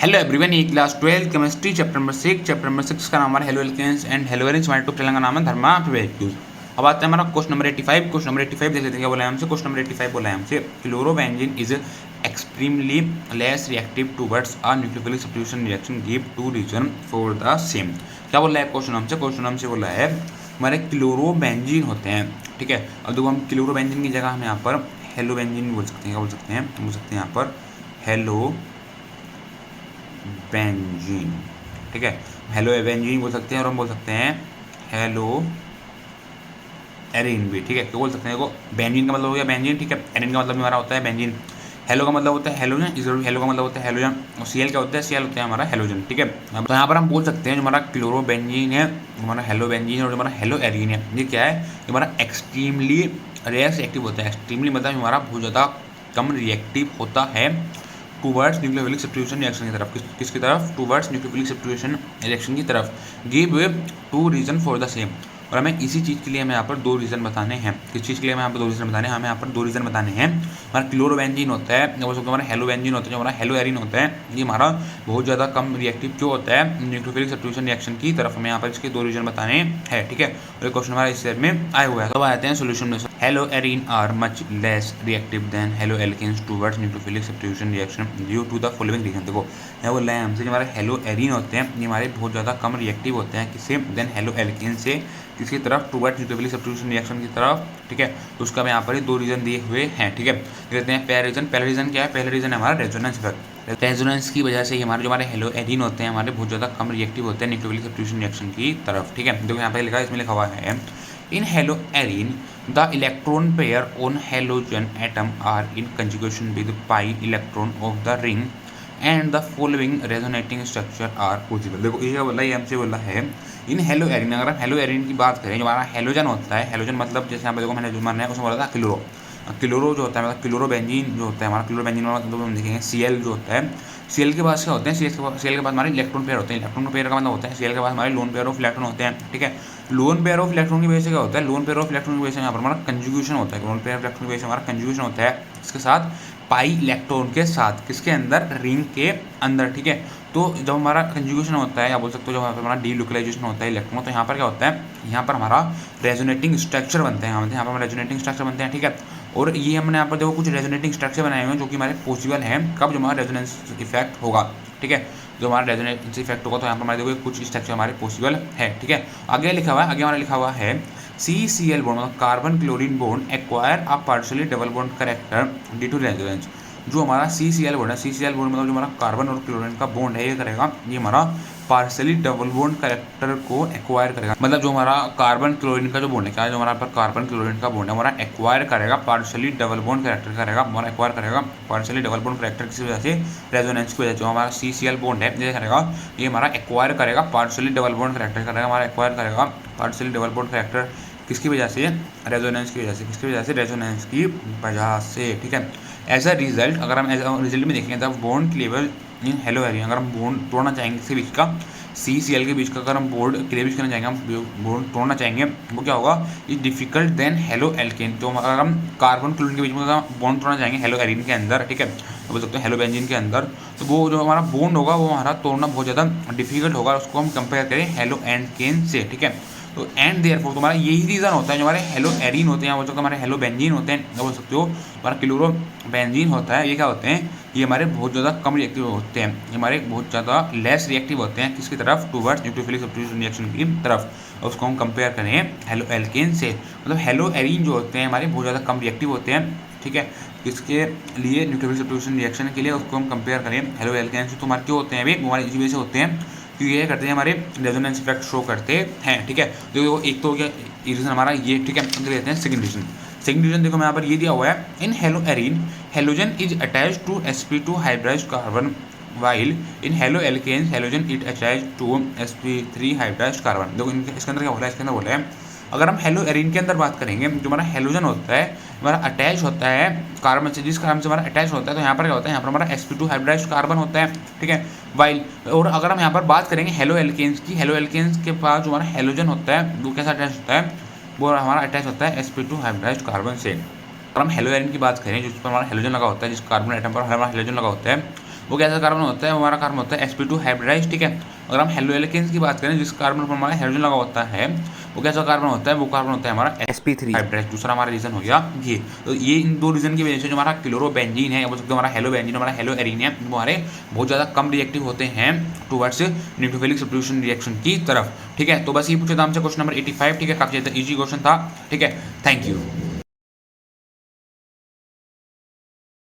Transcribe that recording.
Hello everyone, ये class 12 chemistry chapter number 6 का नाम हमारा haloalkanes and haloarenes. हमारे टॉपिक का नाम है धर्मा प्रिवेक्टिव्स। अब आते हैं हमारा क्वेश्चन नंबर 85। क्वेश्चन नंबर 85 देख लेते हैं क्या बोला है हमसे। क्वेश्चन नंबर 85 बोला है हमसे chlorobenzene is extremely less reactive towards a nucleophilic substitution reaction give two reason for the same. क्या बोला है क्वेश्चन हमसे? क्वेश्चन हमसे बोला है हमारे क्लोरोबेंजीन होते हैं, ठीक है। अब देखो हम क्लोरोबेंजीन की जगह हम यहाँ पर हेलोबेंजीन बोल सकते हैं। क्या बोल सकते हैं? बोल सकते हैं यहाँ पर हेलो बेंजीन, ठीक है। हेलो बेंजीन बोल सकते हैं और हम बोल सकते हैं हेलो एरिन भी, ठीक है। तो बोल सकते हैं देखो बेंजीन का मतलब हो गया बेंजीन, ठीक है। एरिन का मतलब हमारा होता है बेंजीन। हेलो का मतलब होता है हेलोजन, इस हेलो का मतलब होता है हेलोजन। और सीएल क्या होता है? सीएल होता है हमारा हेलोजन, ठीक है। तो यहाँ पर हम बोल सकते हैं जो हमारा क्लोरोबेंजीन है, हमारा हेलो बेंजीन और जो हमारा हेलो एरिन है, ये क्या है? हमारा एक्सट्रीमली रिएक्टिव होता है। एक्सट्रीमली मतलब हमारा बहुत ज़्यादा कम रिएक्टिव होता है टूवर्ड्स न्यूक्लियोफिलिक सब्स्टिट्यूशन रिएक्शन की तरफ। किसकी तरफ? टूवर्ड्स न्यूक्लियोफिलिक सब्स्टिट्यूशन रिएक्शन की तरफ। Give two reason for the same. और हमें इसी चीज़ के लिए हमें यहाँ पर दो रीज़न बताने हैं। किस चीज़ के लिए हमें यहाँ पर दो रीज़न बताने हैं? हमें यहाँ पर दो रीज़न बताने हैं। हमारा क्लोरोबेंजीन होता है, जो हमारा हेलोबेंजीन होता है, जो हमारा हेलो एरिन होता है, ये हमारा बहुत ज़्यादा कम रिएक्टिव क्यों होता है न्यूक्लियोफिलिक सब्स्टिट्यूशन रिएक्शन की तरफ। हमें यहाँ पर इसके दो रीज़न बताने हैं, ठीक है। और क्वेश्चन हमारा इस सेट में आया हुआ है। तो आते हैं सोल्यूशन में। Haloarene are much less reactive than haloalkanes towards nucleophilic substitution reaction due to the following reason. देखो यहाँ बोल रहे हैं हमसे, जो हमारे हेलो एरिन होते हैं ये हमारे बहुत ज़्यादा कम रिएक्टिव होते हैं किससे? देन हेलो एल्केन से, किसकी तरफ? टुवर्ड्स न्यूक्लियोफिलिक सब्स्टिट्यूशन रिएक्शन की तरफ, ठीक है। तो उसका मैं यहाँ पर दो रीजन दिए हुए हैं, ठीक है। देखते हैं पहला रीजन क्या है? पहला रीजन है हमारा रेजोनेंस इफेक्ट। रेजोनेंस की वजह से हमारे जो हमारे हेलो एरिन होते हैं हमारे बहुत ज़्यादा कम रिएक्टिव होते हैं न्यूक्लियोफिलिक सब्स्टिट्यूशन रिएक्शन की तरफ, ठीक है। देखो यहाँ पर लिखा है, इसमें लिखा हुआ है in hello Erin the electron pair on halogen atom are in conjugation with pi electron of the ring and the following resonating structure are possible। देखो ये बोला, ये हमसे बोला है इन हेलो एरिन। अगर हम हेलो एरिन की बात करें, जो हमारा हेलोजन होता है, हेलोजन मतलब जैसे यहाँ पे देखो मैंने जो माना है उसमें बोला था क्लोरो। क्लोरो जो होता है मतलब क्लोरोबेंजीन जो होता है, हमारा क्लोरोबेंजीन वाला मतलब हम देखेंगे सीएल जो होता है। सीएल के पास क्या होते हैं? सीएल के पास हमारे इलेक्ट्रॉन पेयर होते हैं। इलेक्ट्रॉन पेयर का मतलब होता है सीएल के पास हमारे लोन पेयर ऑफ इलेक्ट्रॉन होते हैं, ठीक है। लोन पेयर ऑफ इलेक्ट्रॉन की वजह से क्या होता है? लोन पेयर ऑफ इलेक्ट्रॉन की वजह से यहाँ पर हमारा कंजुगेशन होता है। लोन पेयर ऑफ इलेक्ट्रॉन की वजह से हमारा कंजुगेशन होता है इसके साथ पाई इलेक्ट्रॉन के साथ, किसके अंदर? रिंग के अंदर, ठीक है। तो जब हमारा कंजुगेशन होता है या बोल सकते हो जब हमारा डीलोकलाइजेशन होता है इलेक्ट्रॉन, तो यहाँ पर क्या होता है? यहाँ पर हमारा रेजोनेटिंग स्ट्रक्चर बनते हैं। यहाँ पर हमारे रेजोनेटिंग स्ट्रक्चर बनते हैं, ठीक है। और ये हमने यहाँ पर देखो कुछ रेजोनेटिंग स्ट्रक्चर बनाए हुए हैं जो कि हमारे पॉसिबल हैं कब? जो हमारा रेजोनेंस इफेक्ट होगा, ठीक है। जो हमारा रेजोनेंस इफेक्ट होगा तो यहाँ पर हमारे देखो कुछ स्ट्रक्चर हमारे पॉसिबल है, ठीक है। आगे लिखा हुआ है, आगे हमारा लिखा हुआ है CCl बॉन्ड मतलब carbon chlorine bond acquire a partially double bond character due to resonance. जो हमारा CCl बॉन्ड है, CCl बॉन्ड मतलब जो हमारा कार्बन और क्लोरीन का बॉन्ड है, ये करेगा, ये हमारा पार्शियली डबल बॉन्ड करेक्टर को एक्वायर करेगा। मतलब जो हमारा कार्बन क्लोरीन का जो बॉन्ड है, क्या है जो हमारा पर कार्बन क्लोरीन का बॉन्ड है हमारा एक्वायर करेगा, पार्शियली डबल बॉन्ड करेक्टर करेगा, हमारा एक्वायर करेगा पार्शियली डबल बॉन्ड करेक्टर किसी वजह से? रेजोनेंस की वजह से। जो हमारा CCl बॉन्ड है ये करेगा, ये हमारा एक्वायर करेगा पार्शियली डबल बॉन्ड करेक्टर करेगा, हमारा एक्वायर करेगा पार्शियली डबल बॉन्ड करेक्टर किसकी वजह से? रेजोनेंस की वजह से। किसकी वजह से? रेजोनेंस की वजह से, ठीक है। एज अ रिजल्ट, अगर हम एज अ रिजल्ट में देखेंगे तो bond cleavage in hello Erin, अगर हम बॉन्ड तोड़ना चाहेंगे किसी बीच का CCl के बीच का, अगर हम बॉन्ड क्लीवेज करना चाहेंगे, हम बॉन्ड तोड़ना चाहेंगे, वो क्या होगा? Is difficult than haloalkane. जो अगर हम कार्बन क्लोरीन के बीच में बॉन्ड तोड़ना चाहेंगे हेलो एरिन के अंदर, ठीक है, बोल सकते हैं हेलो बेंजीन के अंदर, तो वो जो हमारा बॉन्ड होगा वो हमारा तोड़ना बहुत ज़्यादा डिफिकल्ट होगा। उसको हम कंपेयर करें हेलो एल्केन से, ठीक है। तो एंड देयरफॉर तुम्हारा यही रीज़न होता है जो हमारे हेलो एरिन होते हैं, बोल सकते हो हमारे हेलो बेंजीन होते हैं, बोल सकते हो हमारा क्लोरो बेंजीन होता है, ये क्या होते हैं? ये हमारे बहुत ज़्यादा कम रिएक्टिव होते हैं, ये हमारे बहुत ज़्यादा लेस रिएक्टिव होते हैं किसकी तरफ? टुवर्ड्स न्यूक्लियोफिलिक सब्स्टिट्यूशन रिएक्शन की तरफ। और उसको हम कंपेयर करें हेलो एल्केन से, मतलब हेलो एरिन जो होते हैं हमारे बहुत ज़्यादा कम रिएक्टिव होते हैं, ठीक है। इसके लिए न्यूक्लियोफिलिक सब्स्टिट्यूशन रिएक्शन के लिए उसको हम कंपेयर करें हेलो एल्केन से, तो हमारे क्यों होते हैं? अभी हमारे इसी वजह से होते हैं क्योंकि ये करते हैं हमारे रेजोनेंस इफेक्ट शो करते हैं, ठीक है। देखो एक तो हो गया रीजन हमारा ये, ठीक है। हम लेते हैं सेकंड रीजन। सेकंड रीजन देखो मैं यहाँ पर ये दिया हुआ है in haloarene halogen is attach to sp2 hybridise carbon while in haloalkanes halogen it attach to sp3 hybridise carbon. देखो इसके अंदर क्या बोला है? इसके अंदर बोला है अगर हम हेलो एरिन के अंदर बात करेंगे, जो हमारा हेलोजन होता है हमारा अटैच होता है कार्बन से, जिस कार्बन से हमारा अटैच होता है, तो यहाँ पर क्या होता है? यहाँ पर हमारा sp2 हाइब्रिडाइज कार्बन होता है, ठीक है, वाइल। और अगर हम यहाँ पर बात करेंगे हेलो एल्केन्स की, हेलो एल्केन्स के पास जो हमारा हेलोजन होता है वो कैसा अटैच होता है? वो हमारा अटैच होता है sp2 हाइब्रिडाइज कार्बन से। अगर हम हेलो एरिन की बात करें जिस पर हमारा हेलोजन लगा होता है, जिस कार्बन एटम पर हमारा हेलोजन लगा होता है, वो कैसा कार्बन होता है, हमारा कार्बन होता है sp2 हाइब्रिडाइज, ठीक है। अगर हम हेलो एल्केन्स की बात करें जिस कार्बन पर हमारा हाइड्रोजन लगा होता है, वो कैसा कार्बन होता है, वो कार्बन होता है हमारा sp3 हाइब्रिडाइज। दूसरा हमारा रीजन हो गया ये। तो ये इन दो रीजन की वजह से जो हमारा क्लोरोबेंजीन है, बोल सकते हैं हमारा हेलो बेंजीन, हमारा हेलो एरीन है, वो हमारे बहुत ज़्यादा कम रिएक्टिव होते हैं टुवर्ड्स न्यूक्लियोफिलिक सब्स्टिट्यूशन रिएक्शन की तरफ, ठीक है। तो बस ये पूछा था हमसे क्वेश्चन नंबर 85, ठीक है। काफ़ी ज़्यादा ईजी क्वेश्चन था, ठीक है। Thank you.